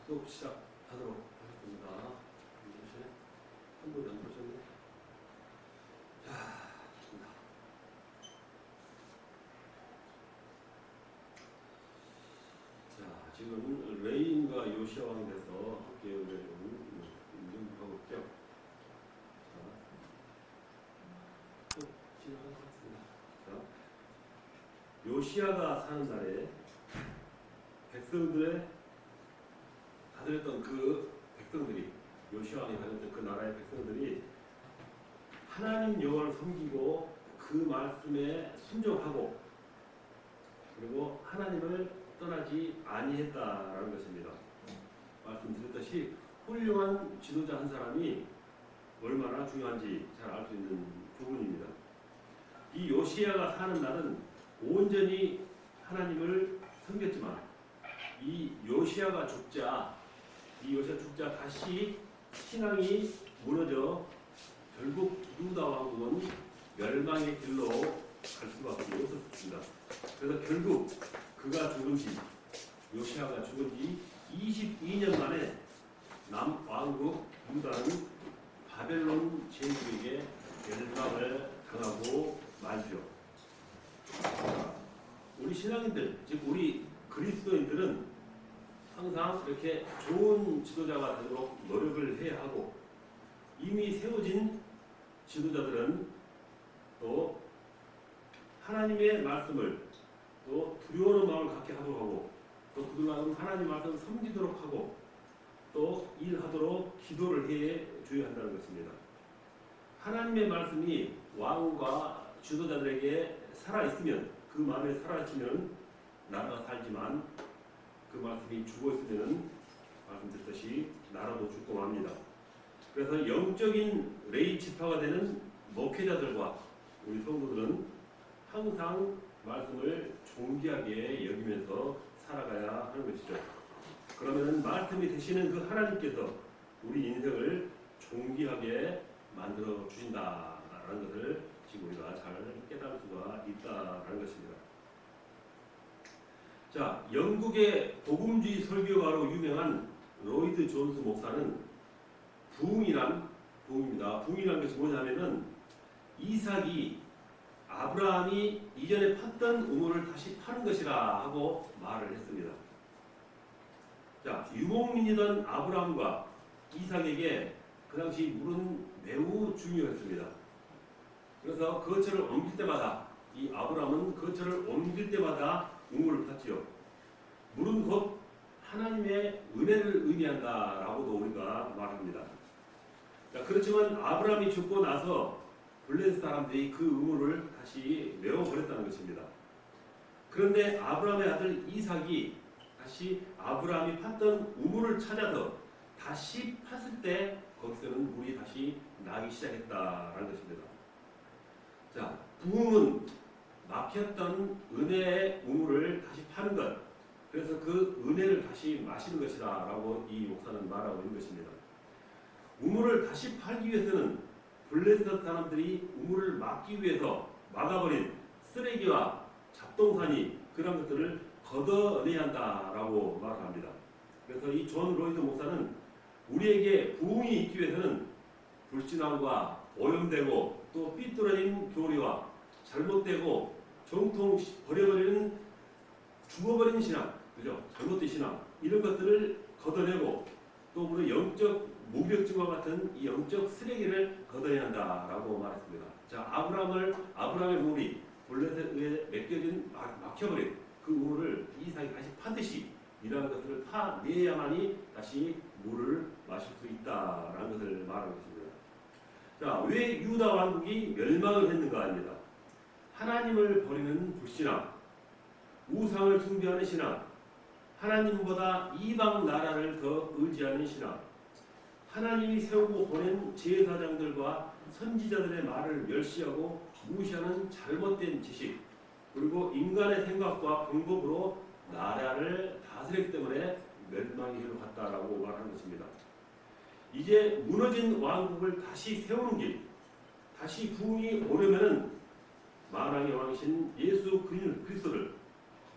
또 시작하도록 하겠습니다. 한 분이 안 보셨네. 자, 지금 레인과 요시아 왕에 대해서 함께 우리가 좀 인정하고 있죠. 자, 또 진행하겠습니다. 자, 요시아가 사는 날에 백성들의 가졌던 그 백성들이, 요시아 왕이 가졌던 그 나라의 백성들이 하나님 여호와를 섬기고 그 말씀에 순종하고 그리고 하나님을 떠나지 아니했다라는 것입니다. 말씀드렸듯이 훌륭한 지도자 한 사람이 얼마나 중요한지 잘 알 수 있는 부분입니다. 이 요시아가 사는 날은 온전히 하나님을 섬겼지만 이 요시아가 죽자 다시 신앙이 무너져 결국 유다 왕국은 멸망의 길로 갈 수밖에 없었습니다. 그래서 결국 그가 요시아가 죽은 지 22년 만에 남왕국 유다는 바벨론 제국에게 멸망을 당하고 말죠. 우리 신앙인들, 즉 우리 그리스도인들은 항상 이렇게 좋은 지도자가 되도록 노력을 해야 하고, 이미 세워진 지도자들은 또 하나님의 말씀을 또 두려워하는 마음을 갖게 하도록 하고, 또 그들만큼 하나님 말씀을 섬기도록 하고, 또 일하도록 기도를 해 줘야 한다는 것입니다. 하나님의 말씀이 왕과 지도자들에게 살아있으면, 그 마음에 살아있으면 나라가 살지만 그 말씀이 죽어있으면 말씀드렸듯이 나라도 죽고 맙니다. 그래서 영적인 레위 지파가 되는 목회자들과 우리 성도들은 항상 말씀을 존귀하게 여기면서 살아가야 하는 것이죠. 그러면 말씀이 되시는 그 하나님께서 우리 인생을 존귀하게 만들어 주신다라는 것을 지금 우리가 잘 깨달을 수가 있다라는 것입니다. 자, 영국의 복음주의 설교가로 유명한 로이드 존스 목사는 부흥이란 것이 뭐냐면은 이삭이 아브라함이 이전에 팠던 우물을 다시 파는 것이라 하고 말을 했습니다. 자, 유목민이던 아브라함과 이삭에게 그 당시 물은 매우 중요했습니다. 그래서 거처를 옮길 때마다 이 아브라함은 거처를 옮길 때마다 우물을 팠지요. 물은 곧 하나님의 은혜를 의미한다라고도 우리가 말합니다. 자, 그렇지만 아브라함이 죽고 나서 블레셋 사람들이 그 우물을 다시 메워버렸다는 것입니다. 그런데 아브라함의 아들 이삭이 다시 아브라함이 팠던 우물을 찾아서 다시 팠을 때 거기서는 물이 다시 나기 시작했다라는 것입니다. 자, 부흥은 막혔던 은혜의 우물을 다시 파는 것, 그래서 그 은혜를 다시 마시는 것이다라고 이 목사는 말하고 있는 것입니다. 우물을 다시 팔기 위해서는 블레셋 사람들이 우물을 막기 위해서 막아버린 쓰레기와 잡동사니 그런 것들을 걷어내야 한다라고 말합니다. 그래서 이 존 로이드 목사는 우리에게 부흥이 있기 위해서는 불신앙과 오염되고 또 삐뚤어진 교리와 잘못되고 정통 버려버리는 죽어버린 신앙, 그죠? 잘못된 신앙, 이런 것들을 걷어내고 또 우리 영적 무력증과 같은 이 영적 쓰레기를 걷어내야 한다라고 말했습니다. 자, 아브라함의 우물이 블레셋에 막혀버린 그 우물을 이삭이 다시 파듯이 이러한 것들을 파내야만이 다시 물을 마실 수 있다라는 것을 말하는 것입니다. 자, 왜 유다 왕국이 멸망을 했는가 합니다. 하나님을 버리는 불신앙, 우상을 숭배하는 신앙, 하나님보다 이방 나라를 더 의지하는 신앙, 하나님이 세우고 보낸 제사장들과 선지자들의 말을 멸시하고 무시하는 잘못된 지식, 그리고 인간의 생각과 방법으로 나라를 다스렸기 때문에 멸망의 길로 갔다라고 말하는 것입니다. 이제 무너진 왕국을 다시 세우는 길, 다시 부흥이 오려면은 만왕의 왕이신 예수 그리스도를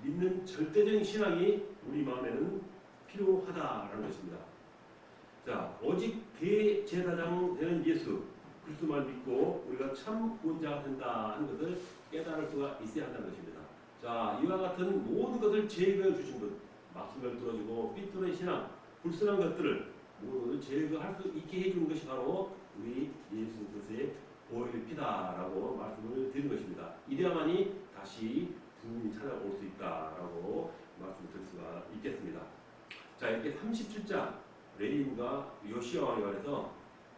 믿는 절대적인 신앙이 우리 마음에는 필요하다라는 것입니다. 자, 오직 대제사장 되는 예수 그리스도만 믿고 우리가 참 구원자가 된다 하는 것을 깨달을 수가 있어야 한다는 것입니다. 자, 이와 같은 모든 것을 제거해 주신 분, 막심을 뚫어주고 삐뚤은 신앙, 불순한 것들을 모두 제거할 수 있게 해주는 것이 바로 우리 예수 그리스도의 보혈의 피다라고 말씀을 드리는 것입니다. 이래야만이 다시 부흥이 찾아올 수 있다라고 말씀을 드릴 수가 있겠습니다. 자, 이렇게 37장 레인과 요시야 왕에 관해서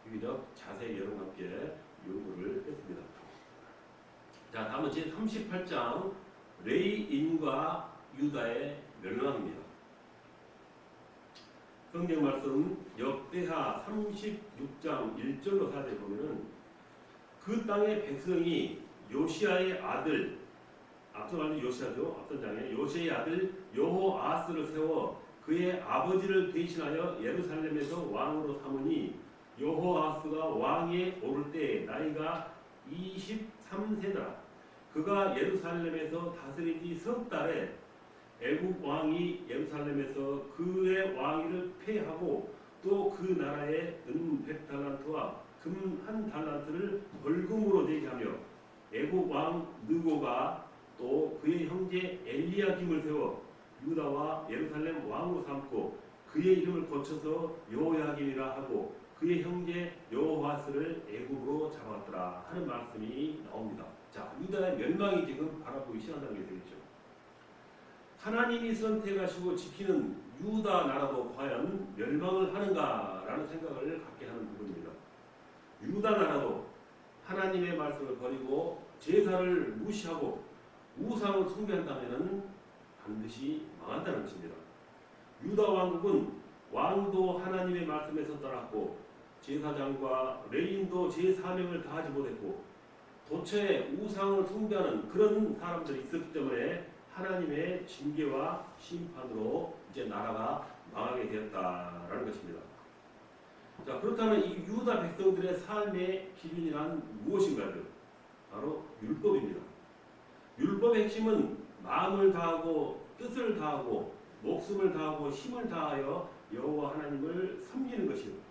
비교적 자세히 여러분과 함께 연구를 했습니다. 자, 다음은 제 38장 레인과 유다의 멸망입니다. 성경 말씀 역대하 36장 1절로 4절 보면은 그 땅의 백성이 요시야의 아들, 앞서 말한 요시야죠. 앞선 장에 요시야의 아들 여호아스를 세워 그의 아버지를 대신하여 예루살렘에서 왕으로 삼으니 여호아스가 왕위에 오를 때 나이가 23세더라. 그가 예루살렘에서 다스린 지 석 달에 애국 왕이 예루살렘에서 그의 왕위를 폐하고 또 그 나라에 은 100달란트와 금 1달란트를 벌금으로 내게 하며 애국 왕 느고가 또 그의 형제 엘리야김을 세워 유다와 예루살렘 왕으로 삼고 그의 이름을 고쳐서 여호야김이라 하고 그의 형제 여호아스를 애굽으로 잡았더라 하는 말씀이 나옵니다. 자, 유다의 멸망이 지금 바라보기 시작한다는 게 되겠죠. 하나님이 선택하시고 지키는 유다 나라도 과연 멸망을 하는가라는 생각을 갖게 하는 부분입니다. 유다 나라도 하나님의 말씀을 버리고 제사를 무시하고 우상을 숭배한다면 반드시 망한다는 것입니다. 유다 왕국은 왕도 하나님의 말씀에서 떠났고 제사장과 레인도 제 사명을 다하지 못했고 도처에 우상을 숭배하는 그런 사람들이 있었기 때문에 하나님의 징계와 심판으로 이제 나라가 망하게 되었다라는 것입니다. 자, 그렇다면 이 유다 백성들의 삶의 기준이란 무엇인가요? 바로 율법입니다. 율법의 핵심은 마음을 다하고 뜻을 다하고 목숨을 다하고 힘을 다하여 여호와 하나님을 섬기는 것입니다.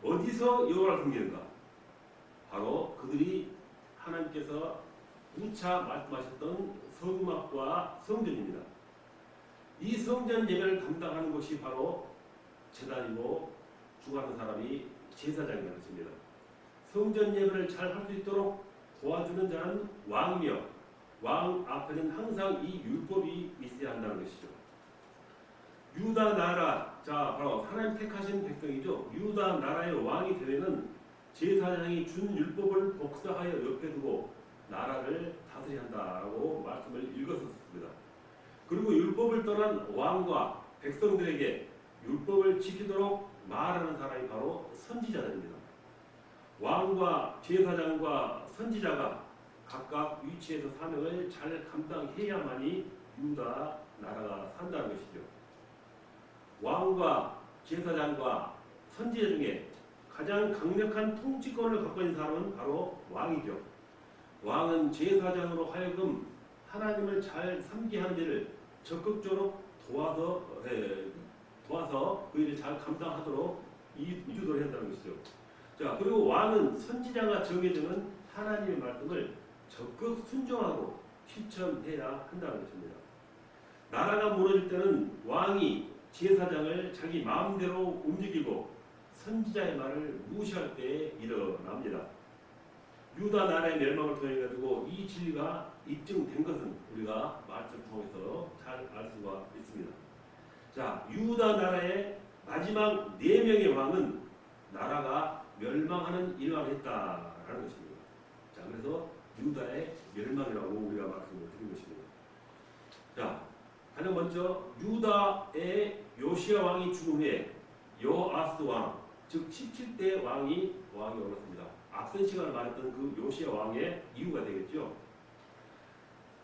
어디서 여호와를 섬기는가? 바로 그들이 하나님께서 누차 말씀하셨던 성막과 성전입니다. 이 성전 예배를 담당하는 곳이 바로 제단이고 주관하는 사람이 제사장이라는 것입니다. 성전 예배를 잘 할 수 있도록 도와주는 자는 왕이며 왕 앞에는 항상 이 율법이 있어야 한다는 것이죠. 유다 나라, 자 바로 하나님 택하신 백성이죠. 유다 나라의 왕이 되면은 제사장이 준 율법을 복사하여 옆에 두고 나라를 다스려야 한다라고 말씀을 읽었었습니다. 그리고 율법을 떠난 왕과 백성들에게 율법을 지키도록 말하는 사람이 바로 선지자들입니다. 왕과 제사장과 선지자가 각각 위치에서 사명을 잘 감당해야만이 유다 나라가 산다는 것이죠. 왕과 제사장과 선지자 중에 가장 강력한 통치권을 갖고 있는 사람은 바로 왕이죠. 왕은 제사장으로 하여금 하나님을 잘 섬기게 하는 일을 적극적으로 도와서 그 일을 잘 감당하도록 이주도를 한다는 것이죠. 자, 그리고 왕은 선지자가 정해주는 하나님의 말씀을 적극 순종하고 실천해야 한다는 것입니다. 나라가 무너질 때는 왕이 제사장을 자기 마음대로 움직이고 선지자의 말을 무시할 때에 일어납니다. 유다 나라의 멸망을 통해 가지고 이 진리가 입증된 것은 우리가 말씀을 통해서 잘 알 수가 있습니다. 자, 유다 나라의 마지막 4명의 왕은 나라가 멸망하는 일만 했다라는 것입니다. 자, 그래서 유다의 멸망이라고 우리가 말씀을 드린 것입니다. 자, 가장 먼저 유다의 요시야 왕이 죽은 후에 여호아스 왕, 즉 17대 왕이 올랐습니다. 앞선 시간에 말했던 그 요시야 왕의 이유가 되겠죠.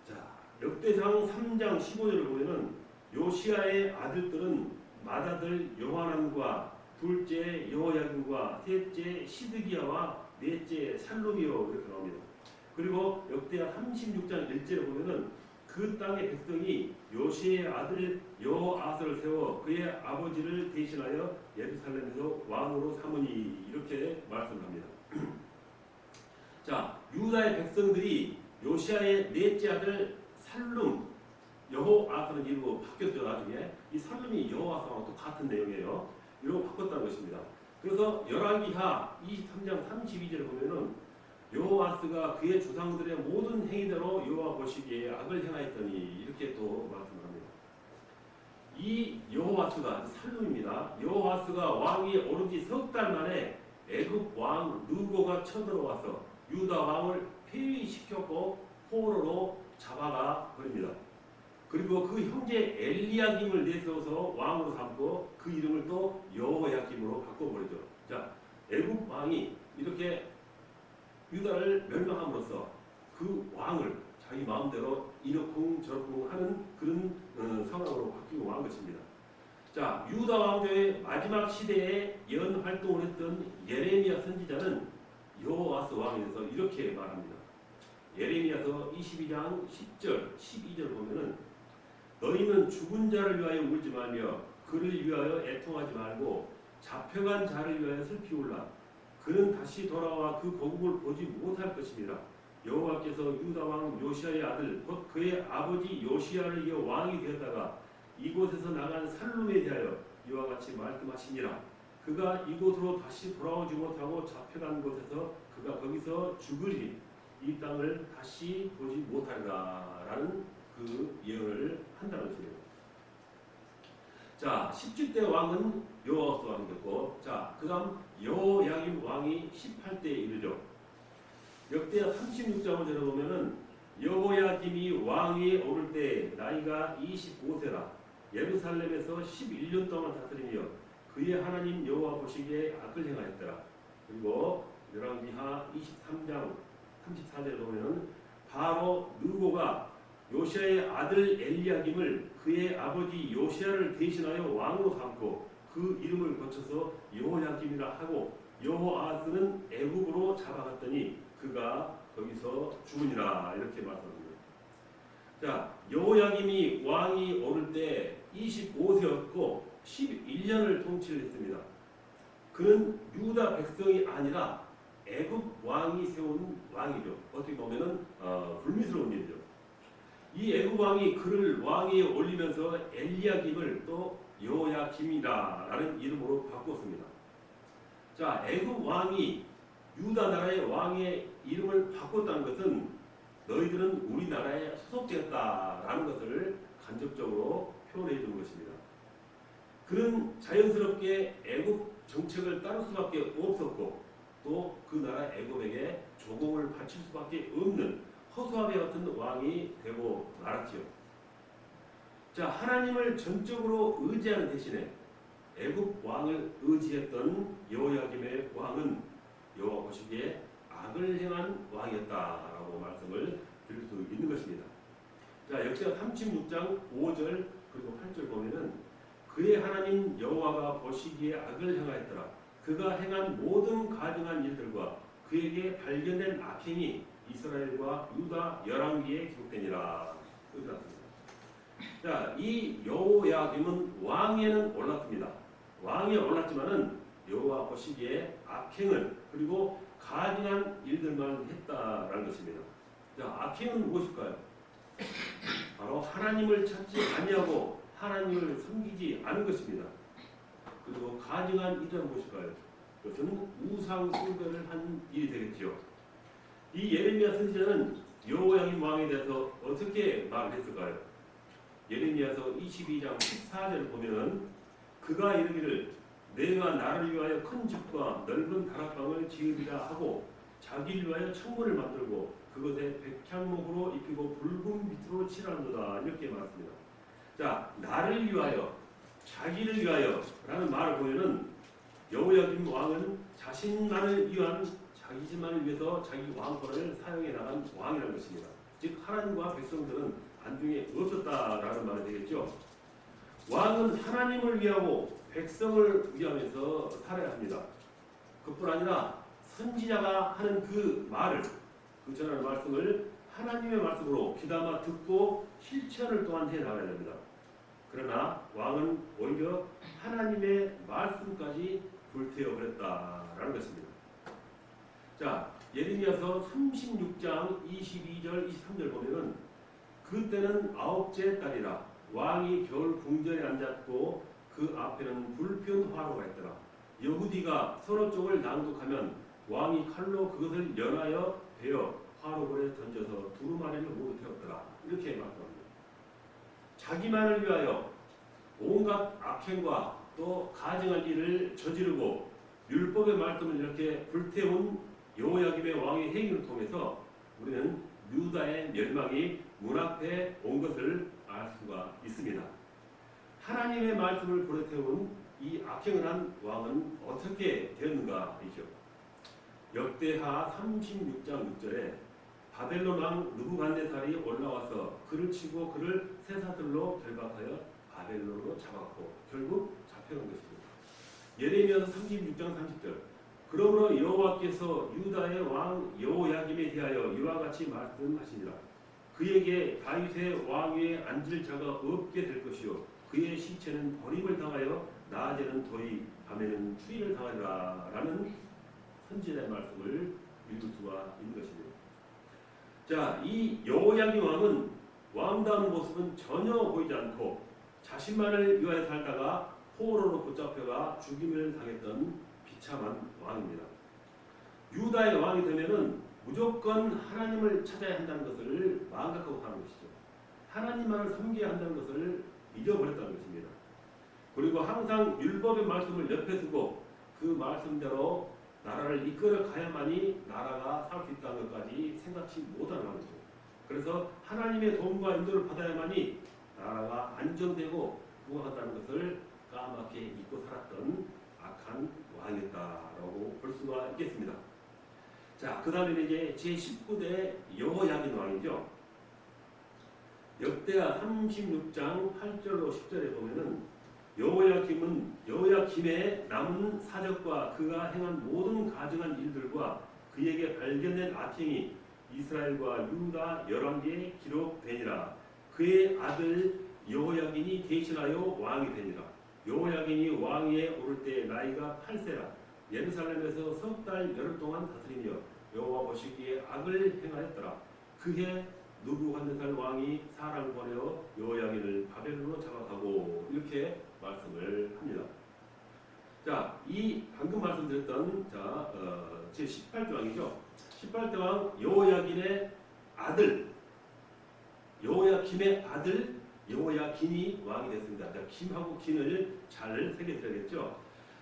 자, 역대상 3장 15절을 보면은 요시야의 아들들은 맏아들 요하난과 둘째 여호야김과 셋째 시드기야와 넷째 살루미요 이렇게 나옵니다. 그리고 역대하 36장 1절에 보면은 그 땅의 백성이 요시의 아들 여호아스를 세워 그의 아버지를 대신하여 예루살렘에서 왕으로 삼으니 이렇게 말씀합니다. 자, 유다의 백성들이 요시아의 넷째 아들 살룸 여호아스는 이름으로 바뀌었죠. 나중에 이 살룸이 여호아스랑 똑같은 내용이에요. 이름을 바꿨다는 것입니다. 그래서 열왕기하 23장 32절에 보면은 여호아스가 그의 조상들의 모든 행위대로 여호와 보시기에 악을 행하였더니 이렇게 또 말씀을 합니다. 이 여호아스가 살룸입니다. 여호아스가 왕이 오른 지 석 달 만에 애굽 왕 느고가 쳐들어와서 유다 왕을 폐위시켰고 포로로 잡아가 버립니다. 그리고 그 형제 엘리야김을 내세워서 왕으로 삼고 그 이름을 또 여호야김으로 바꿔버리죠. 자, 애굽 왕이 이렇게 유다를 멸망함으로써 그 왕을 자기 마음대로 이러쿵 저러쿵 하는 그런 상황으로 바뀌고 만 것입니다. 자, 유다 왕조의 마지막 시대에 예언 활동을 했던 예레미야 선지자는 여호아스 왕에 대해서 이렇게 말합니다. 예레미야서 22장 10절, 12절 보면은 너희는 죽은 자를 위하여 울지 말며 그를 위하여 애통하지 말고 잡혀간 자를 위하여 슬피 울라. 그는 다시 돌아와 그 거국을 보지 못할 것입니다. 여호와께서 유다 왕 요시아의 아들 곧 그의 아버지 요시아를 이어 왕이 되었다가 이곳에서 나간 살룸에 대하여 이와 같이 말씀하시니라. 그가 이곳으로 다시 돌아오지 못하고 잡혀간 곳에서 그가 거기서 죽으리. 이 땅을 다시 보지 못하리라 라는 그 예언을 한다는 것입니다. 자, 17대 왕은 여호아스 왕이 됐고, 자, 그 다음 여호야김 왕이 18대에 이르죠. 역대하 36장을 들어보면은 여호야김이 왕위에 오를 때 나이가 25세라 예루살렘에서 11년 동안 다스리며 그의 하나님 여호와 보시기에 악을 행하였더라. 그리고 열왕기하 23장 34절에 보면은 바로 느고가 요시아의 아들 엘리야김을 그의 아버지 요시아를 대신하여 왕으로 삼고 그 이름을 거쳐서 여호야김이라 하고 여호아스는 애굽으로 잡아갔더니 그가 거기서 죽으니라 이렇게 말씀합니다. 자, 여호야김이 왕이 오를 때 25세였고 11년을 통치를 했습니다. 그는 유다 백성이 아니라 애굽 왕이 세운 왕이죠. 어떻게 보면은 불미스러운 일이죠. 이 애굽 왕이 그를 왕위에 올리면서 엘리야김을 또 여호야김이라는 이름으로 바꿨습니다. 자, 애굽 왕이 유다 나라의 왕의 이름을 바꿨다는 것은 너희들은 우리나라에 소속되었다라는 것을 간접적으로 표현해 주는 것입니다. 그는 자연스럽게 애굽 정책을 따를 수밖에 없었고 또 그 나라 애굽에게 조공을 바칠 수밖에 없는 허수아비 같은 왕이 되고 말았지요. 자, 하나님을 전적으로 의지하는 대신에 애굽 왕을 의지했던 여호야김의 왕은 여호와 보시기에 악을 행한 왕이었다라고 말씀을 드릴 수 있는 것입니다. 자, 역시나 36장 5절 그리고 8절 보면은 그의 하나님 여호와가 보시기에 악을 행하였더라. 그가 행한 모든 가증한 일들과 그에게 발견된 악행이 이스라엘과 유다 열왕기에 기록되니라. 자, 이 여호야김은 왕위에는 올랐습니다. 왕위에 올랐지만은 여호와 보시기에 악행을 그리고 가증한 일들만 했다라는 것입니다. 자, 악행은 무엇일까요? 바로 하나님을 찾지 아니하고 하나님을 섬기지 않은 것입니다. 그리고 가증한 일은 무엇일까요? 그것은 우상 숭배를 한 일이 되겠지요. 이 예레미야 선지자는 여호야김 왕에 대해서 어떻게 말을 했을까요? 예레미야서 22장 14절을 보면은 그가 이르기를 내가 나를 위하여 큰 집과 넓은 다락방을 지으리라 하고 자기를 위하여 창문을 만들고 그것에 백향목으로 입히고 붉은 빛으로 칠하는도다 이렇게 말했습니다. 자, 나를 위하여 자기를 위하여 라는 말을 보면은 여호야김 왕은 자신만을 위한 자기 집만을 위해서 자기 왕권을 사용해 나간 왕이라는 것입니다. 즉 하나님과 백성들은 안중에 없었다라는 말이 되겠죠. 왕은 하나님을 위하고 백성을 위하면서 살아야 합니다. 그뿐 아니라 선지자가 하는 그 말을 그 전하는 말씀을 하나님의 말씀으로 귀담아 듣고 실천을 또한 해 나가야 됩니다. 그러나 왕은 오히려 하나님의 말씀까지 불태워 버렸다라는 것입니다. 자, 예레미야서 36장 22절 23절 보면은 그때는 아홉째 달이라 왕이 겨울 궁전에 앉았고 그 앞에는 불편 화로가 있더라. 여후디가 서로 쪽을 낭독하면 왕이 칼로 그것을 연하여 베어 화로불에 던져서 두루마리를 모두 태웠더라. 이렇게 말합니다. 자기만을 위하여 온갖 악행과 또 가증한 일을 저지르고 율법의 말씀을 이렇게 불태운 여호야김의 왕의 행위를 통해서 우리는 유다의 멸망이 문 앞에 온 것을 알 수가 있습니다. 하나님의 말씀을 불태운 이 악행을 한 왕은 어떻게 되었는가이죠. 역대하 36장 6절에 바벨론 왕 느부갓네살이 올라와서 그를 치고 그를 쇠사슬로 결박하여 바벨론으로 잡았고 결국 잡혀간 것입니다. 예레미야서 36장 30절 그러므로 여호와께서 유다의 왕 여호야김에 대하여 이와 같이 말씀하시니라. 그에게 다윗의 왕위에 앉을 자가 없게 될 것이요 그의 시체는 버림을 당하여 낮에는 더위 밤에는 추위를 당하리라 라는 선지자의 말씀을 읽을 수가 있는 것입니다. 자, 이 여호야김 왕은 왕다운 모습은 전혀 보이지 않고 자신만을 위하여 살다가 포로로 붙잡혀가 죽임을 당했던 비참한 왕입니다. 유다의 왕이 되면은 무조건 하나님을 찾아야 한다는 것을 망각하고 사는 것이죠. 하나님만을 섬겨야 한다는 것을 잊어버렸다는 것입니다. 그리고 항상 율법의 말씀을 옆에 두고 그 말씀대로 나라를 이끌어 가야만이 나라가 살 수 있다는 것까지 생각지 못하는 거죠. 그래서 하나님의 도움과 인도를 받아야만이 나라가 안정되고 부강하다는 것을 까맣게 잊고 살았던 악한 왕이었다라고 볼 수가 있겠습니다. 자, 그 다음에 이제 제19대 여호야김 왕이죠. 역대하 36장 8절로 10절에 보면은 여호야김의 남은 사적과 그가 행한 모든 가증한 일들과 그에게 발견된 악행이 이스라엘과 유다 열왕기에 기록되니라. 그의 아들 여호야김이 대신하여 왕이 되니라. 여호야김이 왕위에 오를 때 나이가 8세라. 예루살렘에서 석 달 열흘 동안 다스리며 여호와 보시기에 악을 행하였더라. 그해 느부갓네살 왕이 사람을 보내어 여호야김을 바벨론으로 잡아가고 이렇게 말씀을 합니다. 자, 이 방금 말씀드렸던 제 18대 왕이죠. 18대 왕 여호야김의 아들 여호야긴이 왕이 됐습니다. 자, 김하고 긴을 잘 새겨드려야겠죠.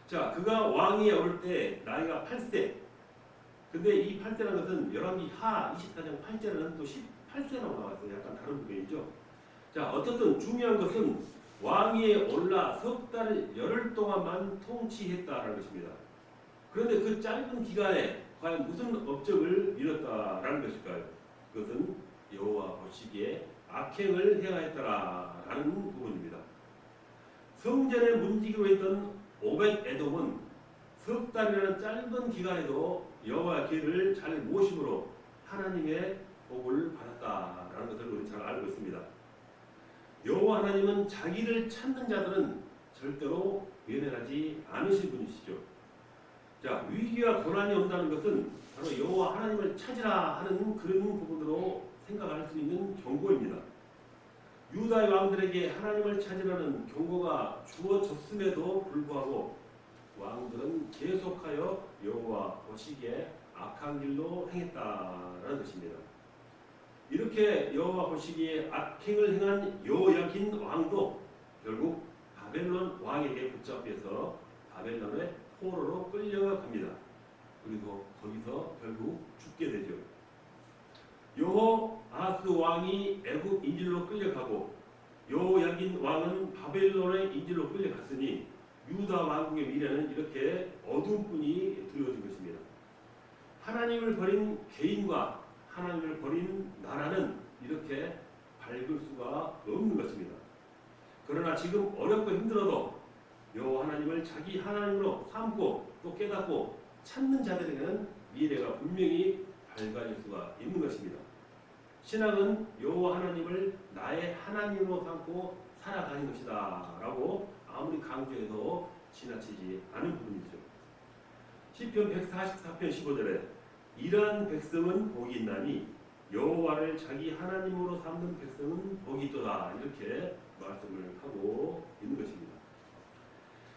자, 그가 왕위에 오를 때 나이가 8세. 근데 이 8세라는 것은 열왕기 하 24장 8절에는 또 18세라고 나왔어요. 약간 다른 부분이죠. 자, 어쨌든 중요한 것은 왕위에 올라 석 달 열흘 동안만 통치했다라는 것입니다. 그런데 그 짧은 기간에 과연 무슨 업적을 이뤘다라는 것일까요? 그것은 여호와 보시기에 악행을 행하였다라는 부분입니다. 성전에 문지기로 했던 오벳 에돔은 석 달이라는 짧은 기간에도 여호와의 길을 잘 모심으로 하나님의 복을 받았다라는 것을 우리 잘 알고 있습니다. 여호와 하나님은 자기를 찾는 자들은 절대로 외면하지 않으신 분이시죠. 자, 위기와 고난이 온다는 것은 바로 여호와 하나님을 찾으라 하는 그런 부분으로 생각할 수 있는 경고입니다. 유다의 왕들에게 하나님을 찾으라는 경고가 주어졌음에도 불구하고 왕들은 계속하여 여호와 보시기에 악한 길로 행했다라는 것입니다. 이렇게 여호와 보시기에 악행을 행한 여호야긴 왕도 결국 바벨론 왕에게 붙잡혀서 바벨론의 포로로 끌려갑니다. 그리고 거기서 결국 죽게 되죠. 여호아스 왕이 애굽 인질로 끌려가고 여호야긴 왕은 바벨론의 인질로 끌려갔으니 유다 왕국의 미래는 이렇게 어두움뿐이 두려워진 것입니다. 하나님을 버린 개인과 하나님을 버린 나라는 이렇게 밝을 수가 없는 것입니다. 그러나 지금 어렵고 힘들어도 여호와 하나님을 자기 하나님으로 삼고 또 깨닫고 찾는 자들에게는 미래가 분명히 밝아질 수가 있는 것입니다. 신앙은 여호와 하나님을 나의 하나님으로 삼고 살아가는 것이다 라고 아무리 강조해도 지나치지 않은 부분이죠. 시편 144편 15절에 이러한 백성은 복이 있나니 여호와를 자기 하나님으로 삼는 백성은 복이 있도다 이렇게 말씀을 하고 있는 것입니다.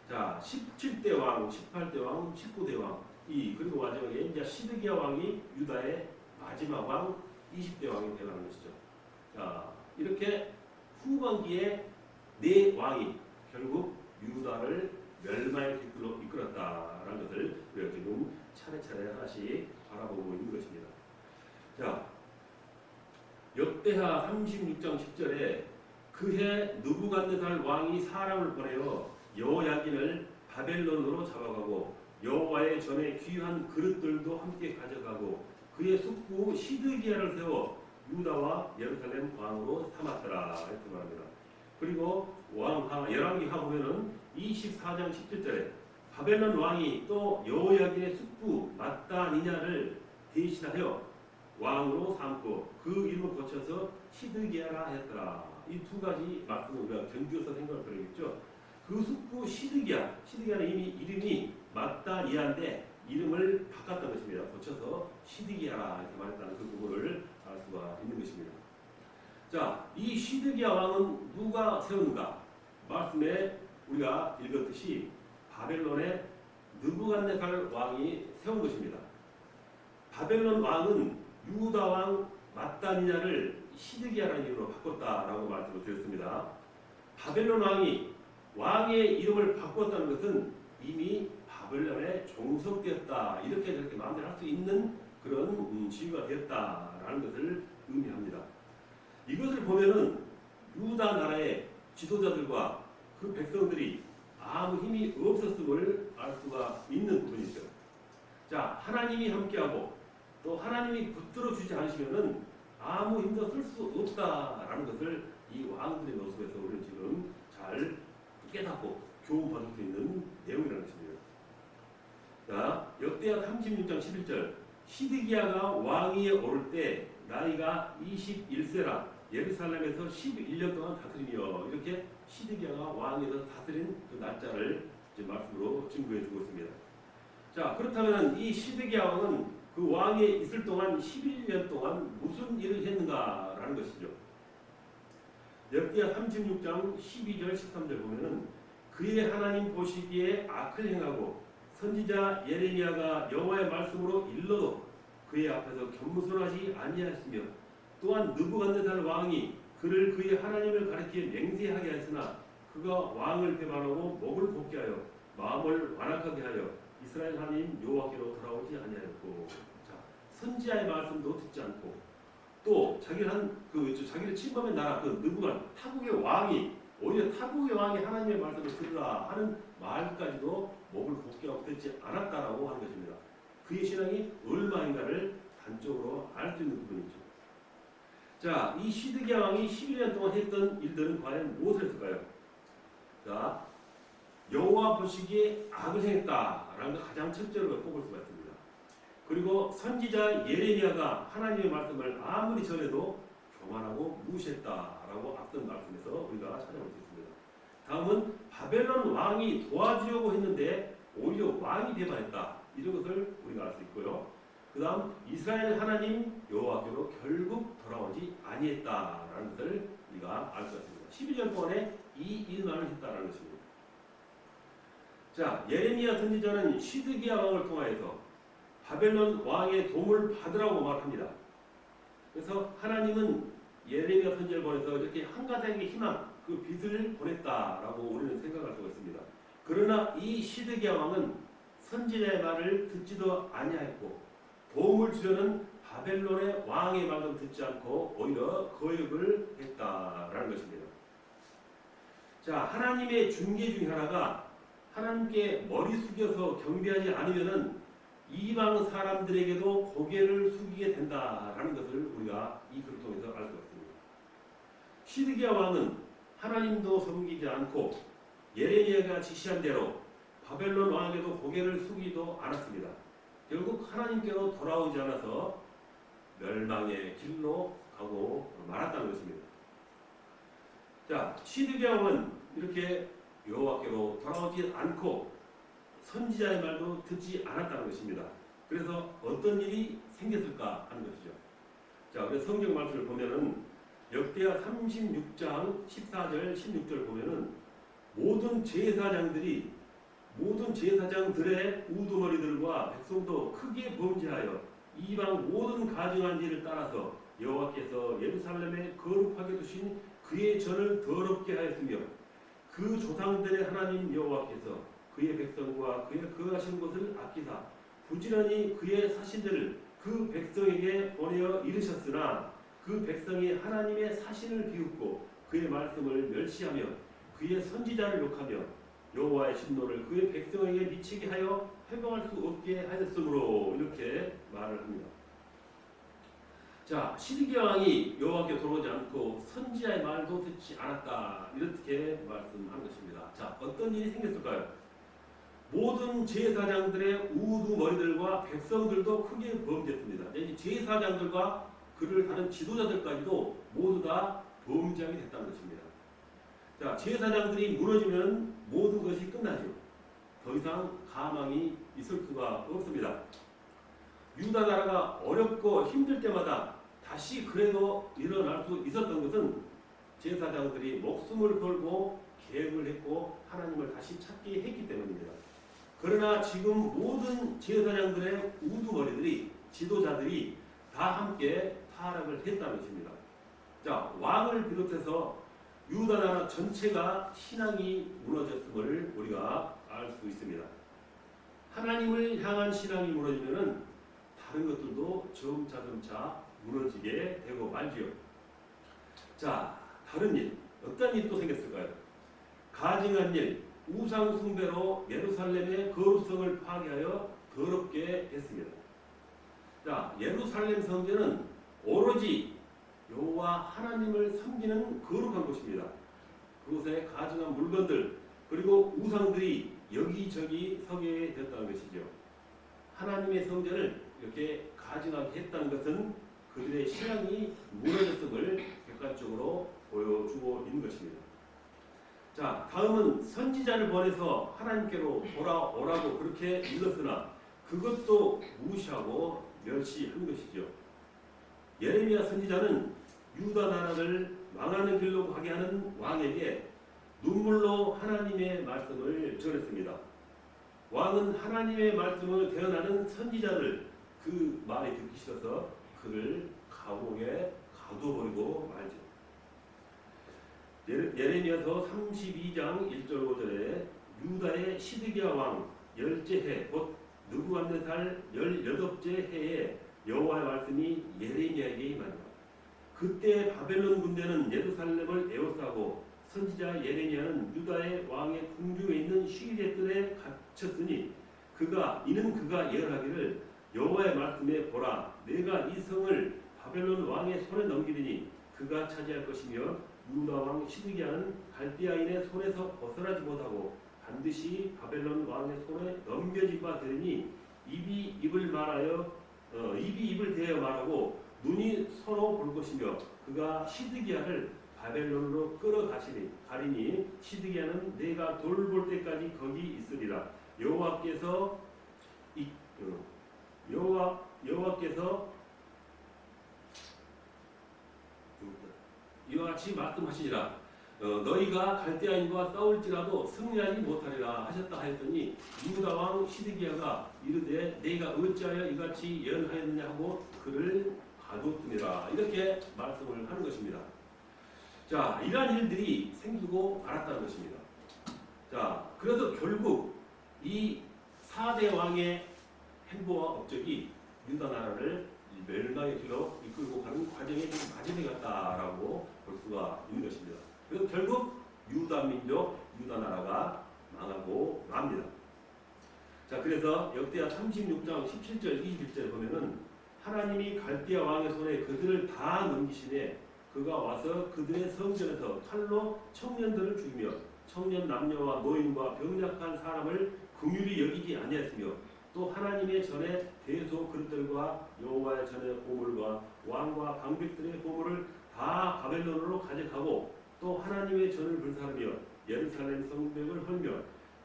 자, 17대 왕, 18대 왕, 19대 왕 그리고 마지막에 이제 시드기야 왕이 유다의 마지막 왕 20대 왕이 되어가는 것이죠. 자, 이렇게 후반기에 네 왕이 결국 유다를 멸망의 길로 이끌었다라는 것을 우리가 지금 차례차례 하나씩 바라보고 있는 것입니다. 자, 역대하 36장 10절에 그해 느부갓네살 왕이 사람을 보내어 여호야긴을 바벨론으로 잡아가고 여호와의 전에 귀한 그릇들도 함께 가져가고 그의 숙부 시드기야를 세워 유다와 예루살렘 왕으로 삼았더라 이렇게 말합니다. 그리고 열왕기하 보면은 24장 17절에 바벨론 왕이 또 여호야긴의 숙부 마따니냐를 대신하여 왕으로 삼고 그 이름을 고쳐서 시드기야라 했더라. 이 두 가지 말씀을 우리가 견주어서 생각을 드리겠죠. 그 숙부 시드기야는 이름이 마따니야인데 이름을 바꿨던 것입니다. 고쳐서 시드기야라 이렇게 말했다는 그 부분을 알 수가 있는 것입니다. 자, 이 시드기야 왕은 누가 세웠는가? 말씀에 우리가 읽었듯이 바벨론의 느부갓네살 왕이 세운 것입니다. 바벨론 왕은 유다 왕 마따니냐를 시드기야라는 이름으로 바꿨다라고 말씀을 드렸습니다. 바벨론 왕이 왕의 이름을 바꿨다는 것은 이미 바벨론에 종속되었다 이렇게 저렇게 마음대로 할 수 있는 그런 지위가 되었다라는 것을 의미합니다. 이것을 보면은 유다 나라의 지도자들과 그 백성들이 아무 힘이 없었음을 알 수가 있는 부분이죠. 자, 하나님이 함께하고 또 하나님이 붙들어 주지 않으시면은 아무 힘도 쓸 수 없다라는 것을 이 왕들의 모습에서 우리는 지금 잘 깨닫고 교훈받을 수 있는 내용이라는 것입니다. 자, 역대하 36장 11절 시드기야가 왕위에 오를 때 나이가 21세라 예루살렘에서 11년 동안 다스리며 이렇게 시드기야가 왕위에서 다스린 그 날짜를 이제 말씀으로 증거해 주고 있습니다. 자, 그렇다면 이 시드기야 왕은 그 왕에 있을 동안 11년 동안 무슨 일을 했는가라는 것이죠. 역대하 36장 12절 13절 보면은 그의 하나님 보시기에 악을 행하고 선지자 예레미야가 여호와의 말씀으로 일러도 그의 앞에서 겸손하지 아니하였으며 또한 느부갓네살 왕이 그를 그의 하나님을 가리켜 맹세하게 하였으나 그가 왕을 배반하고 목을 곱게 하여 마음을 완악하게 하여 이스라엘 하나님 여호와께로 돌아오지 아니하였고, 자, 선지자의 말씀도 듣지 않고 또 자기를 침범한 나라 그 느부갓 타국의 왕이 오히려 타국의 왕이 하나님의 말씀을 들으라 하는 말까지도 목을 곱게 하고 듣지 않았다라고 하는 것입니다. 그의 신앙이 얼마인가를 단적으로 알 수 있는 부분이죠. 자, 이 시드기야 왕이 11년 동안 했던 일들은 과연 무엇을 했을까요? 자, 여호와 보시기에 악을 행했다라는 걸 가장 첫째로 꼽을 수가 있습니다. 그리고 선지자 예레미야가 하나님의 말씀을 아무리 전해도 교만하고 무시했다라고 앞선 말씀에서 우리가 찾아볼 수 있습니다. 다음은 바벨론 왕이 도와주려고 했는데 오히려 왕이 배반했다. 이런 것을 우리가 알 수 있고요. 그 다음 이스라엘 하나님 여호와께로 결국 돌아오지 아니했다라는 것을 우리가 알 수 있습니다. 12년 동안에 이 일만을 했다라는 것입니다. 자, 예레미야 선지자는 시드기야 왕을 통하여서 바벨론 왕의 도움을 받으라고 말합니다. 그래서 하나님은 예레미야 선지자를 보내서 이렇게 한 가닥의 희망, 그 빛을 보냈다라고 우리는 생각할 수가 있습니다. 그러나 이 시드기야 왕은 선지자의 말을 듣지도 아니하였고 도움을 주려는 바벨론의 왕의 말도 듣지 않고 오히려 거역을 했다라는 것입니다. 자, 하나님의 중계 중에 하나가 하나님께 머리 숙여서 경배하지 않으면은 이방 사람들에게도 고개를 숙이게 된다라는 것을 우리가 이 글을 통해서 알 수 있습니다. 시드기야 왕은 하나님도 섬기지 않고 예레미야가 지시한 대로 바벨론 왕에게도 고개를 숙이지도 않았습니다. 결국 하나님께로 돌아오지 않아서 멸망의 길로 하고 말았다는 것입니다. 자, 시드기야왕은 이렇게 여호와께로 돌아오지 않고 선지자의 말도 듣지 않았다는 것입니다. 그래서 어떤 일이 생겼을까 하는 것이죠. 자, 그래서 성경 말씀을 보면은 역대하 36장 14절 16절 보면은 모든 제사장들의 우두머리들과 백성도 크게 범죄하여 이방 모든 가증한 일을 따라서 여호와께서 예루살렘에 거룩하게 두신 그의 전을 더럽게 하였으며 그 조상들의 하나님 여호와께서 그의 백성과 그의 거하신 곳을 아끼사 부지런히 그의 사신들을 그 백성에게 보내어 이르셨으나 그 백성이 하나님의 사신을 비웃고 그의 말씀을 멸시하며 그의 선지자를 욕하며 여호와의 진노를 그의 백성에게 미치게 하여 회방할 수 없게 하였으므로 이렇게 말을 합니다. 자, 시드기야 왕이 여호와께 돌아오지 않고 선지자의 말도 듣지 않았다 이렇게 말씀한 것입니다. 자, 어떤 일이 생겼을까요? 모든 제사장들의 우두머리들과 백성들도 크게 범죄했습니다. 이제 제사장들과 그를 다른 지도자들까지도 모두 다 범죄하게 됐다는 것입니다. 자, 제사장들이 무너지면 모든 것이 끝나죠. 더 이상 가망이 있을 수가 없습니다. 유다 나라가 어렵고 힘들 때마다 다시 그래도 일어날 수 있었던 것은 제사장들이 목숨을 걸고 계획을 했고 하나님을 다시 찾게 했기 때문입니다. 그러나 지금 모든 제사장들의 우두머리들이 지도자들이 다 함께 타락을 했다는 것입니다. 자, 왕을 비롯해서 유다 나라 전체가 신앙이 무너졌음을 우리가 알 수 있습니다. 하나님을 향한 신앙이 무너지면은 다른 것들도 점차 무너지게 되고 말지요. 자, 다른 일, 어떤 일이 또 생겼을까요? 가증한 일, 우상 숭배로 예루살렘의 거룩성을 파괴하여 더럽게 했습니다. 자, 예루살렘 성전은 오로지 여호와 하나님을 섬기는 거룩한 곳입니다. 그곳에 가증한 물건들 그리고 우상들이 여기저기 서게 됐다는 것이죠. 하나님의 성전을 이렇게 가증하게 했다는 것은 그들의 신앙이 무너졌음을 객관적으로 보여주고 있는 것입니다. 자, 다음은 선지자를 보내서 하나님께로 돌아오라고 그렇게 읽었으나 그것도 무시하고 멸시한 것이죠. 예레미야 선지자는 유다 나라를 망하는 길로 가게 하는 왕에게 눈물로 하나님의 말씀을 전했습니다. 왕은 하나님의 말씀을 대언하는 선지자를 그 말이 듣기 싫어서 그를 감옥에 가둬버리고 말죠. 예레미야서 32장 1절 5절에 유다의 시드기야 왕 열째 해 곧 느부갓네살 18째 해에 여호와의 말씀이 예레미야에게 임하니라. 그때 바벨론 군대는 예루살렘을 에워싸고 선지자 예레미야는 유다의 왕의 궁중에 있는 쉬게뜰에 갇혔으니 이는 그가 예언하기를 여호와의 말씀에 보라 내가 이 성을 바벨론 왕의 손에 넘기리니 그가 차지할 것이며 유다 왕 시드기야는 갈대아인의 손에서 벗어나지 못하고 반드시 바벨론 왕의 손에 넘겨진 바 되리니 입이 입을 대어 말하고 눈이 서로 볼 것이며 그가 시드기야를 바벨론으로 끌어가리니 시드기야는 내가 돌볼 때까지 거기 있으리라. 여호와께서 이와 같이 말씀하시니라. 너희가 갈대아인과 싸울지라도 승리하지 못하리라 하셨다 하였더니 유다 왕 시드기야가 이르되 내가 어찌하여 이같이 예언하였느냐 하고 그를 가뒀느니라. 이렇게 말씀을 하는 것입니다. 자, 이러한 일들이 생기고 말았다는 것입니다. 자, 그래서 결국 이 4대 왕의 행보와 업적이 유다 나라를 멸망의 길로 이끌고 가는 과정의 마지막이 같다라고 볼 수가 있는 것입니다. 그래서 결국 유다 민족, 유다 나라가 망하고 맙니다. 자, 그래서 역대하 36장 17절 21절에 보면은 하나님이 갈대아 왕의 손에 그들을 다 넘기시되 그가 와서 그들의 성전에서 칼로 청년들을 죽이며 청년 남녀와 노인과 병약한 사람을 긍휼히 여기지 아니하였으며 또 하나님의 전에 대소 그릇들과 여호와의 전에 보물과 왕과 방백들의 보물을 다 바벨론으로 가져가고 또 하나님의 전을 불사르며 예루살렘 성벽을 헐며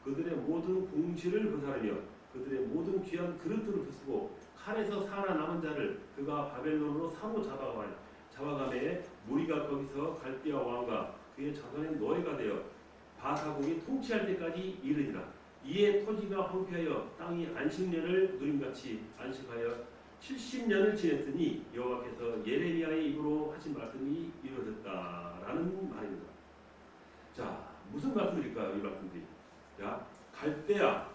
그들의 모든 궁실을 불사르며 그들의 모든 귀한 그릇들을 부수고 칼에서 살아남은 자를 그가 바벨론으로 잡아가매 무리가 거기서 갈대아 왕과 그의 자손의 노예가 되어 바사국이 통치할 때까지 이르니라. 이에 토지가 황폐하여 땅이 안식년을 누림같이 안식하여 70년을 지냈으니 여호와께서 예레미야의 입으로 하신 말씀이 이루어졌다라는 말입니다. 자, 무슨 말씀일까요? 이 말씀들이. 자, 갈대아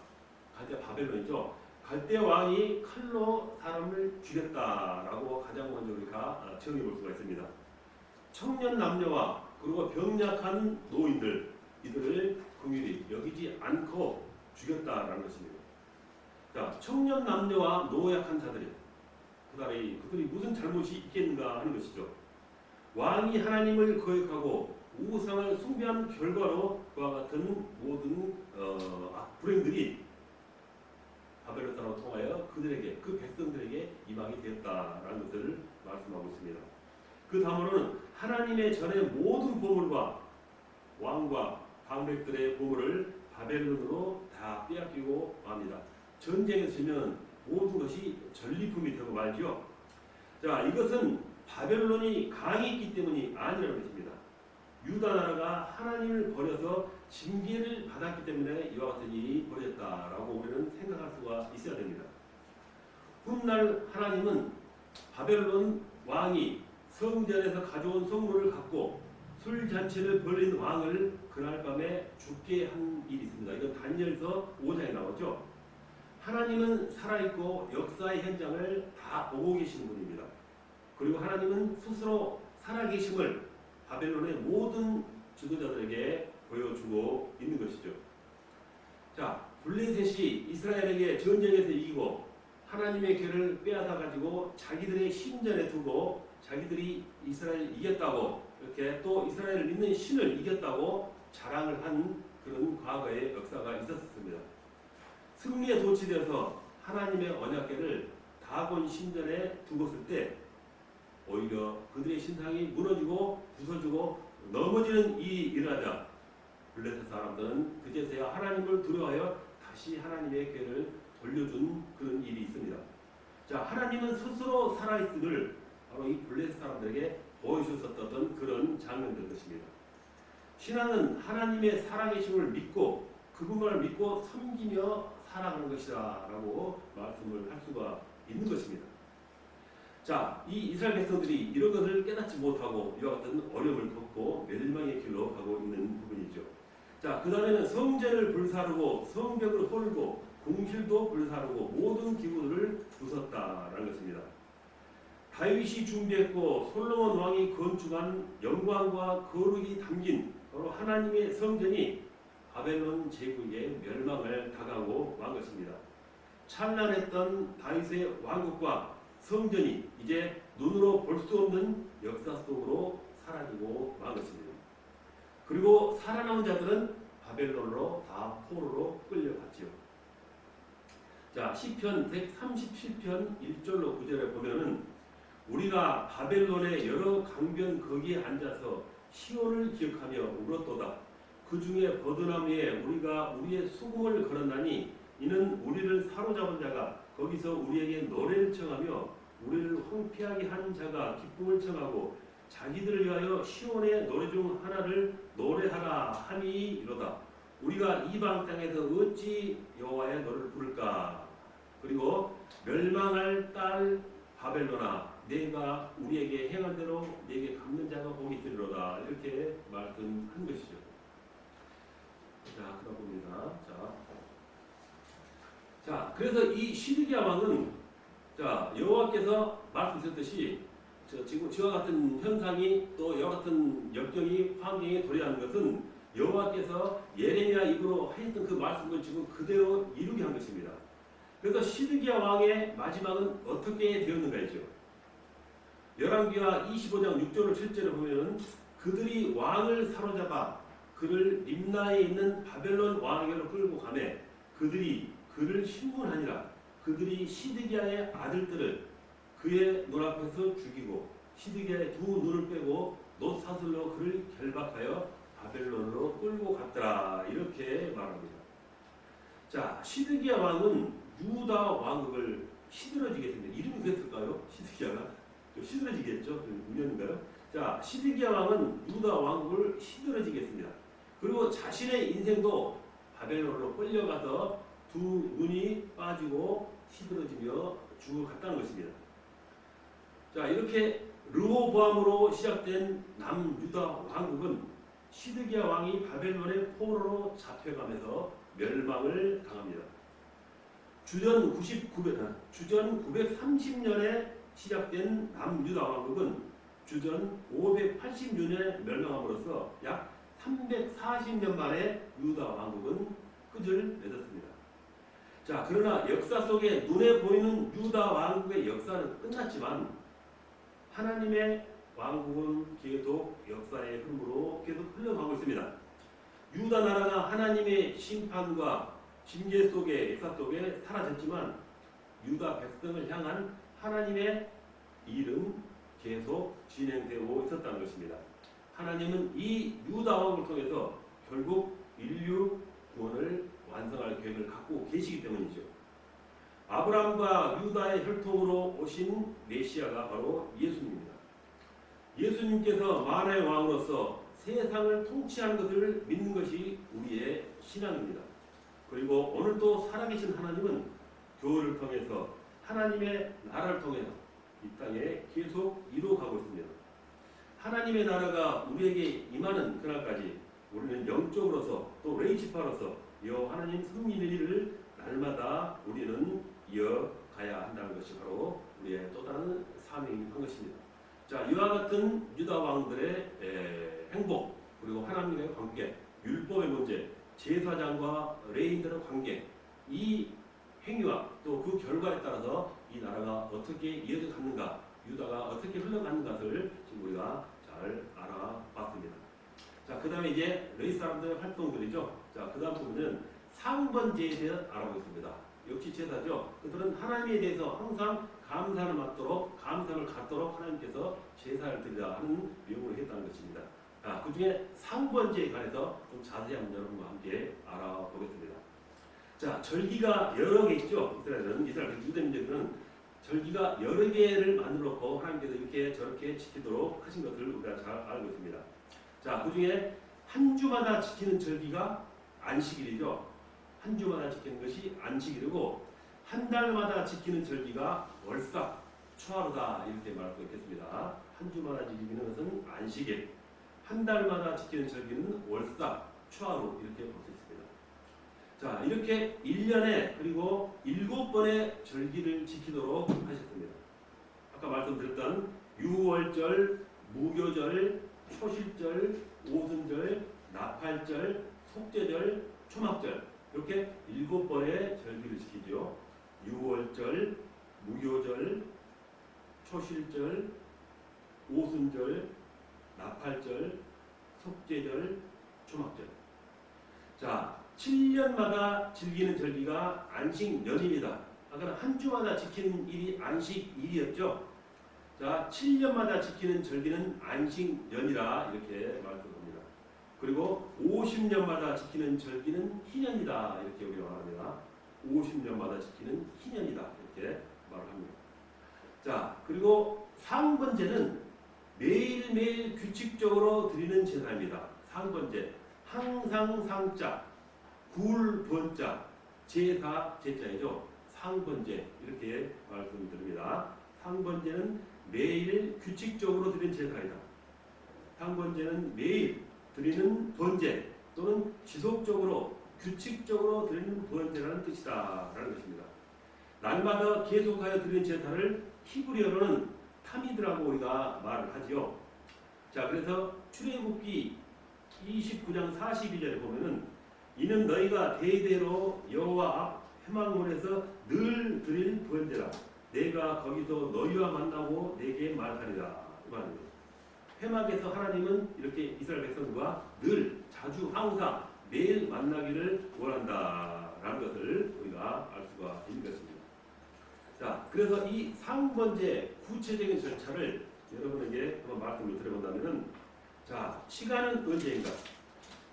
바벨론이죠. 갈대아 왕이 칼로 사람을 죽였다라고 가장 먼저 우리가 정해 볼 수가 있습니다. 청년 남녀와 그리고 병약한 노인들 이들을 긍휼히 여기지 않고 죽였다라는 것입니다. 자, 청년 남녀와 노약한 자들이 그들이 무슨 잘못이 있겠는가 하는 것이죠. 왕이 하나님을 거역하고 우상을 숭배한 결과로 그와 같은 모든 불행들이 바벨론 땅으로 통하여 그들에게 그 백성들에게 임하게 되었다라는 것을 말씀하고 있습니다. 그 다음으로는 하나님의 전의 모든 보물과 왕과 방백들의 보물을 바벨론으로 다 빼앗기고 맙니다. 전쟁에서 지면 모든 것이 전리품이 되고 말죠. 자, 이것은 바벨론이 강했기 때문이 아니라는 것입니다. 유다 나라가 하나님을 버려서 징계를 받았기 때문에 이와 같은 일이 벌어졌다라고 우리는 생각할 수가 있어야 됩니다. 훗날 하나님은 바벨론 왕이 성전에서 가져온 성물을 갖고 술잔치를 벌인 왕을 그날 밤에 죽게 한 일이 있습니다. 이건 다니엘서 5장에 나오죠. 하나님은 살아있고 역사의 현장을 다 보고 계시는 분입니다. 그리고 하나님은 스스로 살아계심을 바벨론의 모든 지도자들에게 보여주고 있는 것이죠. 자, 블레셋이 이스라엘에게 전쟁에서 이기고 하나님의 궤를 빼앗아 가지고 자기들의 신전에 두고 자기들이 이스라엘을 이겼다고 이렇게 또 이스라엘을 믿는 신을 이겼다고 자랑을 한 그런 과거의 역사가 있었습니다. 승리에 도취되어서 하나님의 언약궤를 다곤 신전에 두었을 때 오히려 그들의 신상이 무너지고 부서지고 넘어지는 일이 일어나자 블레셋 사람들은 그제서야 하나님을 두려워하여 다시 하나님의 궤를 돌려준 그런 일이 있습니다. 자, 하나님은 스스로 살아있음을 바로 이 블레셋 사람들에게 보여주셨었던 그런 장면들 것입니다. 신앙은 하나님의 살아계심을 믿고 그분을 믿고 섬기며 살아가는 것이다 라고 말씀을 할 수가 있는 것입니다. 자, 이 이스라엘 백성들이 이런 것을 깨닫지 못하고 이와 같은 어려움을 겪고 멸망의 길로 가고 있는 부분이죠. 자, 그 다음에는 성전을 불사르고 성벽을 헐고 궁실도 불사르고 모든 기구들을 부쉈다라는 것입니다. 다윗이 준비했고 솔로몬 왕이 건축한 영광과 거룩이 담긴 바로 하나님의 성전이 바벨론 제국의 멸망을 당하고 만 것입니다. 찬란했던 다윗의 왕국과 성전이 이제 눈으로 볼 수 없는 역사 속으로 사라지고 만 것입니다. 그리고 살아남은 자들은 바벨론으로 다 포로로 끌려갔지요. 자, 시편 137편 1절로 9절에 보면은 우리가 바벨론의 여러 강변 거기에 앉아서 시온을 기억하며 울었도다. 그 중에 버드나무에 우리가 우리의 수금을 걸었나니 이는 우리를 사로잡은 자가 거기서 우리에게 노래를 청하며 우리를 황폐하게 한 자가 기쁨을 청하고 자기들을 위하여 시온의 노래 중 하나를 노래하라 함이 이로다. 우리가 이방 땅에서 어찌 여호와의 노래를 부를까. 그리고 멸망할 딸 바벨론아 내가 우리에게 행한 대로 내게 갚는 자가 복이 있으리로다. 이렇게 말씀한 것이죠. 자, 그러다 봅니다. 자, 그래서 이 시드기야 왕은 자, 여호와께서 말씀하셨듯이 지금 저와 같은 현상이 또 여러 같은 역경이 환경에 도래하는 것은 여호와께서 예레미야 입으로 하였던 그 말씀을 지금 그대로 이루게 한 것입니다. 그래서 시드기야 왕의 마지막은 어떻게 되었는가이죠. 열왕기하 25장 6절을 7절을 보면 그들이 왕을 사로잡아 그를 림나에 있는 바벨론 왕에게로 끌고 가매 그들이 그를 신문하니라. 그들이 시드기야의 아들들을 그의 눈앞에서 죽이고 시드기야의 두 눈을 빼고 놋사슬로 그를 결박하여 바벨론으로 끌고 갔더라. 이렇게 말합니다. 자, 시드기야 왕은 유다 왕국을 시들어지게 됩니다. 이름이 그랬을까요? 시드기야가? 시들어지겠죠? 운명인가요? 자, 시드기야 왕은 유다 왕국을 시들어지게 했습니다. 그리고 자신의 인생도 바벨론으로 끌려가서 두 눈이 빠지고 시들어지며 죽어갔다는 것입니다. 자, 이렇게 르호보암으로 시작된 남유다 왕국은 시드기야 왕이 바벨론의 포로로 잡혀가면서 멸망을 당합니다. 주전 930년에 시작된 남유다 왕국은 주전 580년에 멸망함으로써 약 340년 만에 유다 왕국은 끝을 맺었습니다. 자, 그러나 역사 속에 눈에 보이는 유다 왕국의 역사는 끝났지만 하나님의 왕국은 계속 역사의 흐름으로 계속 흘러가고 있습니다. 유다 나라가 하나님의 심판과 징계 속에 역사 속에 사라졌지만 유다 백성을 향한 하나님의 일은 계속 진행되고 있었다는 것입니다. 하나님은 이 유다 왕국을 통해서 결국 인류 구원을 완성할 계획을 갖고 계시기 때문이죠. 아브라함과 유다의 혈통으로 오신 메시아가 바로 예수님입니다. 예수님께서 만화의 왕으로서 세상을 통치하는 것을 믿는 것이 우리의 신앙입니다. 그리고 오늘도 살아계신 하나님은 교회를 통해서 하나님의 나라를 통해서 이 땅에 계속 이루어가고 있습니다. 하나님의 나라가 우리에게 임하는 그날까지 우리는 영적으로서 또 레이지파로서 여 하나님 섬기는 일을 날마다 우리는 이어가야 한다는 것이 바로 우리의 또 다른 사명인 것입니다. 자, 이와 같은 유다 왕들의 행복, 그리고 하나님과의 관계, 율법의 문제, 제사장과 레인들의 관계, 이 행위와 또 그 결과에 따라서 이 나라가 어떻게 이어져 갔는가, 유다가 어떻게 흘러가는 것을 지금 우리가 잘 알아봤습니다. 자, 그 다음에 이제 레위 사람들의 활동들이죠. 자, 그 다음 부분은 상번제에 대해 알아보겠습니다. 역시 제사죠. 그들은 하나님에 대해서 항상 감사를 갖도록 하나님께서 제사를 드리라 하는 명령을 했다는 것입니다. 자, 그 중에 상번제에 관해서 좀 자세히 한번 여러분과 함께 알아보겠습니다. 자, 절기가 여러 개 있죠. 이스라엘 유대민족은 절기가 여러 개를 만들어 놓고 하나님께서 이렇게 저렇게 지키도록 하신 것을 우리가 잘 알고 있습니다. 자, 그 중에 한 주마다 지키는 절기가 안식일이죠. 한 주마다 지키는 것이 안식일이고 한 달마다 지키는 절기가 월삭, 초하루다 이렇게 말할 수 있겠습니다. 한 주마다 지키는 것은 안식일, 한 달마다 지키는 절기는 월삭, 초하루 이렇게 볼 수 있습니다. 자, 이렇게 1년에 그리고 7번의 절기를 지키도록 하셨습니다. 아까 말씀드렸던 유월절, 무교절, 초실절, 오순절, 나팔절, 속죄절, 초막절 이렇게 7번의 절기를 지키죠. 유월절, 무교절, 초실절, 오순절, 나팔절, 속죄절, 초막절. 자, 7년마다 즐기는 절기가 안식년입니다. 아까 한 주마다 지키는 일이 안식일이었죠. 자, 7년마다 지키는 절기는 안식년이라 이렇게 말씀합니다. 그리고 50년마다 지키는 절기는 희년이다 이렇게 우리가 말합니다. 50년마다 지키는 희년이다 이렇게 말을 합니다. 자, 그리고 상번제는 매일매일 규칙적으로 드리는 제사입니다. 상번제, 항상 상자, 굴 번자, 제사 제자이죠. 상번제 이렇게 말씀드립니다. 상번제는 매일 규칙적으로 드리는 제사이다. 상번제는 매일 드리는 번제 또는 지속적으로 규칙적으로 드리는 번제라는 뜻이다 라는 것입니다. 날마다 계속하여 드리는 제사를 히브리어로는 타미드라고 우리가 말을 하지요. 자, 그래서 출애굽기 29장 42절에 보면은 이는 너희가 대대로 여호와 앞 회막문에서 늘 드릴 번제라. 내가 거기서 너희와 만나고 내게 말하리라. 이 말입니다. 회막에서 하나님은 이렇게 이스라엘 백성과 늘 자주 항상 매일 만나기를 원한다라는 것을 우리가 알 수가 있는 것입니다. 그래서 이 상번제 구체적인 절차를 여러분에게 한번 말씀을 드려본다면은, 자, 시간은 언제인가?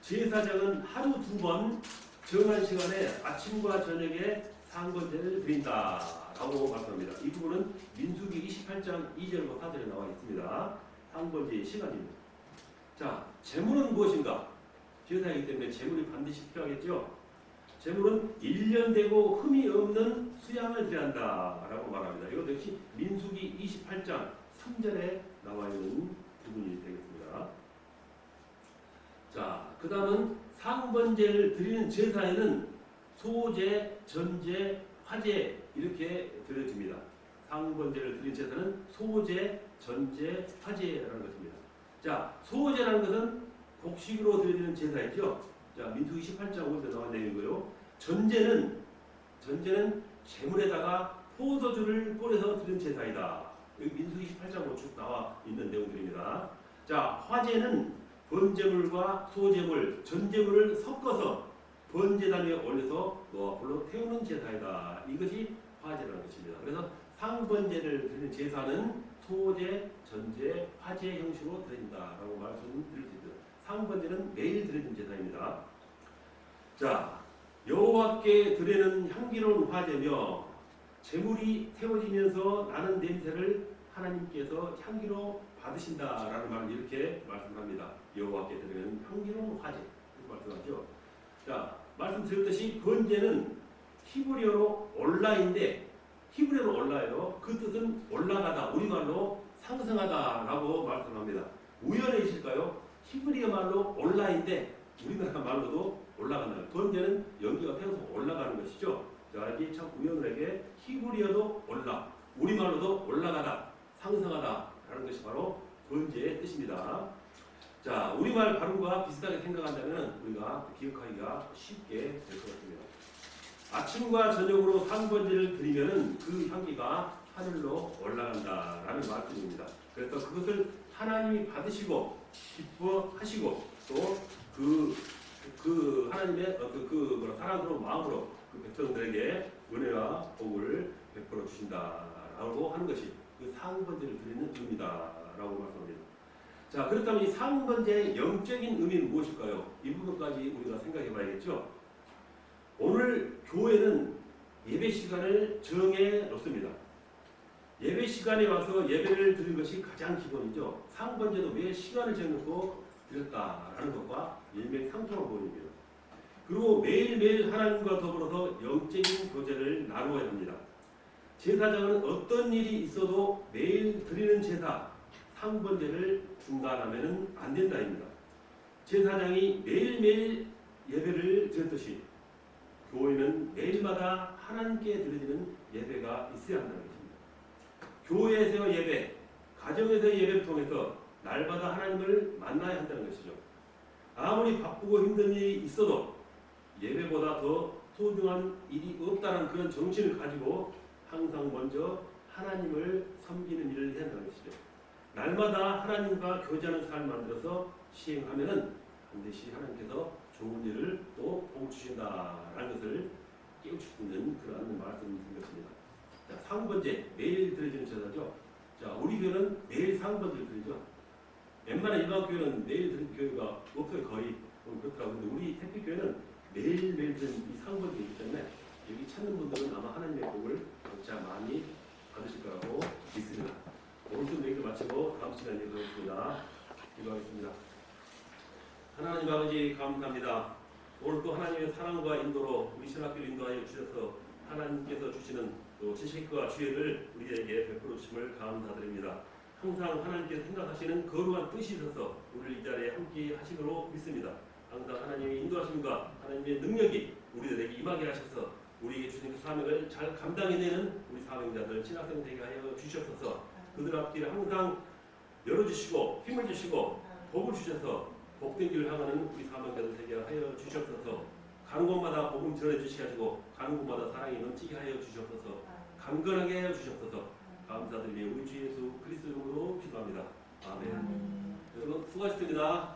제사장은 하루 2번 정한 시간에 아침과 저녁에 상번제를 드린다라고 말씀합니다. 이 부분은 민수기 28장 2절과 4절에 나와 있습니다. 상번제의 시간입니다. 자, 제물은 무엇인가? 제사이기 때문에 제물이 반드시 필요하겠죠. 제물은 1년 되고 흠이 없는 수양을 드려야 한다라고 말합니다. 이것 역시 민수기 28장 3절에 나와 있는 부분이 되겠습니다. 자, 그 다음은 상번제를 드리는 제사에는 소제, 전제, 화제 이렇게 드려집니다. 상번제를 드리는 제사는 소제, 전제, 화제라는 것입니다. 자, 소제라는 것은 곡식으로 드리는 제사이죠. 자, 민수기 18장 5절에 나온 내용이고요. 전제는 제물에다가 포도주를 뿌려서 드리는 제사이다. 여기 민수기 18장으로 쭉 나와 있는 내용들입니다. 자, 화제는 번제물과 소제물, 전제물을 섞어서 번제단 위에 올려서 너와 불로 태우는 제사이다. 이것이 화제라는 것입니다. 그래서 상번제를 드리는 제사는 소제, 전제, 화제 형식으로 드린다라고 말씀드릴 수 있습니다. 상번제는 매일 드리는 제사입니다. 자, 여호와께 드리는 향기로운 화제며 제물이 태워지면서 나는 냄새를 하나님께서 향기로 받으신다라는 말을 이렇게 말씀합니다. 여호와께 드리는 향기로운 화제 이렇게 말씀하죠. 자, 말씀드렸듯이 번제는 히브리어로 올라인데, 히브리어로 올라요. 그 뜻은 올라가다, 우리말로 상승하다라고 말씀합니다. 우연이실까요? 히브리어 말로 올라인데 우리나라 말로도 올라가는, 번제는 연기가 태워서 올라가는 것이죠. 자, 이게 참 우연하게 히브리어도 올라, 우리말로도 올라가다, 상승하다라는 것이 바로 번제의 뜻입니다. 자, 우리말 발음과 비슷하게 생각한다면 우리가 기억하기가 쉽게 될 것 같습니다. 아침과 저녁으로 상번제를 드리면은 그 향기가 하늘로 올라간다라는 말씀입니다. 그래서 그것을 하나님이 받으시고 기뻐하시고 또 그 하나님의 사랑스러운 마음으로 그 백성들에게 은혜와 복을 베풀어 주신다라고 하는 것이 그 상번제를 드리는 의미다라고 말씀합니다. 자, 그렇다면 이 상번제의 영적인 의미는 무엇일까요? 이 부분까지 우리가 생각해 봐야겠죠. 오늘 교회는 예배 시간을 정해 놓습니다. 예배 시간에 와서 예배를 드리는 것이 가장 기본이죠. 상번제도 왜 시간을 정해놓고 드렸다라는 것과 일맥상통한 부분입니다. 그리고 매일매일 하나님과 더불어서 영적인 교제를 나누어야 합니다. 제사장은 어떤 일이 있어도 매일 드리는 제사, 상번제를 중단하면 안 된다입니다. 제사장이 매일매일 예배를 드렸듯이 교회는 매일마다 하나님께 드리는 예배가 있어야 한다는 것입니다. 교회에서 예배, 가정에서 예배를 통해서 날마다 하나님을 만나야 한다는 것이죠. 아무리 바쁘고 힘든 일이 있어도 예배보다 더 소중한 일이 없다는 그런 정신을 가지고 항상 먼저 하나님을 섬기는 일을 해야 한다는 것이죠. 날마다 하나님과 교제하는 삶을 만들어서 시행하면은 반드시 하나님께서 좋은 일을 또 복 주신다라는 것을 깨우칠 수 있는 그런 말씀인 것입니다. 자, 상번제 매일 드려지는 제사죠. 자, 우리 교회는 매일 상번제를 드리죠. 웬만한 일반 교회는 매일 드리는 교회가 없어요. 거의 그렇더라고요. 근데 우리 태피교회는 매일매일 드리는 이 상번제이기 때문에 여기 찾는 분들은 아마 하나님의 복을 진짜 많이 받으실 거라고 믿습니다. 오늘 좀 얘기를 마치고 다음 시간에 뵙겠습니다. 기도하겠습니다. 하나님 아버지 감사합니다. 오늘 또 하나님의 사랑과 인도로 우리 신학교를 인도하여 주셔서 하나님께서 주시는 또 지식과 지혜를 우리에게 베풀어 주심을 감사드립니다. 항상 하나님께서 생각하시는 거룩한 뜻이 있어서 우리를 이 자리에 함께 하시도록 믿습니다. 항상 하나님의 인도하심과 하나님의 능력이 우리들에게 임하게 하셔서 우리에게 주신 그 사명을 잘 감당해내는 우리 사명자들, 신학생 되게 하여 주시옵소서. 그들 앞길을 항상 열어주시고 힘을 주시고 복을 주셔서 복된 길을 향하는 우리 사명자들 되게 하여 주시옵소서. 가는 곳마다 복음 전해 주시게 하시고 가는 곳마다 사랑이 넘치게 하여 주시옵소서. 강건하게 하여 주시옵소서. 감사드리며 우리 주 예수 그리스도 이름으로 기도합니다. 아멘. 여러분 수고하셨습니다.